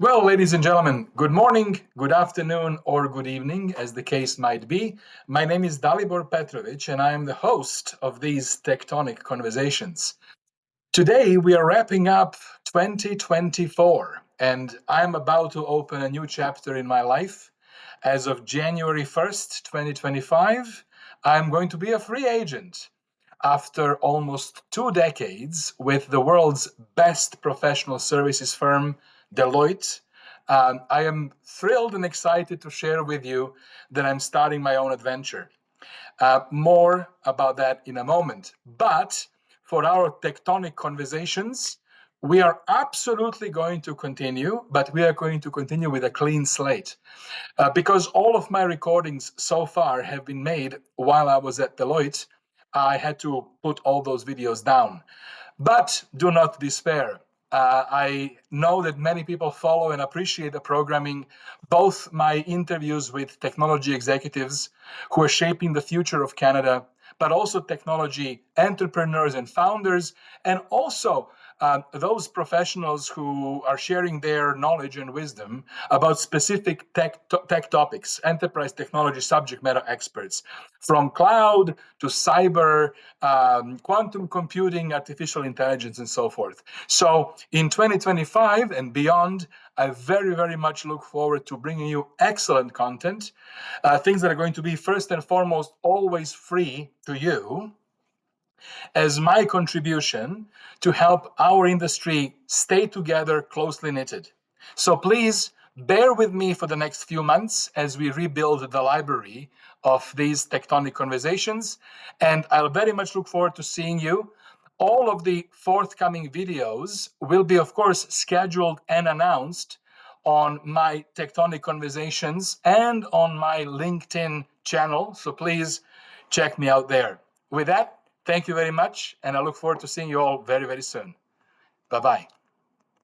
Well, ladies and gentlemen, good morning, good afternoon, or good evening, as the case might be. My name is Dalibor Petrovic, and I am the host of these TechTonic conversations. Today, we are wrapping up 2024, and I'm about to open a new chapter in my life. As of January 1st, 2025, I'm going to be a free agent. After almost 2 decades with the world's best professional services firm, Deloitte, I am thrilled and excited to share with you that I'm starting my own adventure. More about that in a moment. But for our tectonic conversations, we are absolutely going to continue, but we are going to continue with a clean slate. Because all of my recordings so far have been made while I was at Deloitte, I had to put all those videos down. But do not despair. I know that many people follow and appreciate the programming, both my interviews with technology executives who are shaping the future of Canada, but also technology entrepreneurs and founders, and also those professionals who are sharing their knowledge and wisdom about specific tech topics, enterprise technology subject matter experts, from cloud to cyber, quantum computing, artificial intelligence, and so forth. So in 2025 and beyond, I very, very much look forward to bringing you excellent content, things that are going to be first and foremost always free to you, as my contribution to help our industry stay together, closely knitted. So please bear with me for the next few months as we rebuild the library of these tectonic conversations. And I'll very much look forward to seeing you. All of the forthcoming videos will be, of course, scheduled and announced on my Tectonic Conversations and on my LinkedIn channel. So please check me out there. With that, thank you very much, and I look forward to seeing you all very, very soon. Bye-bye.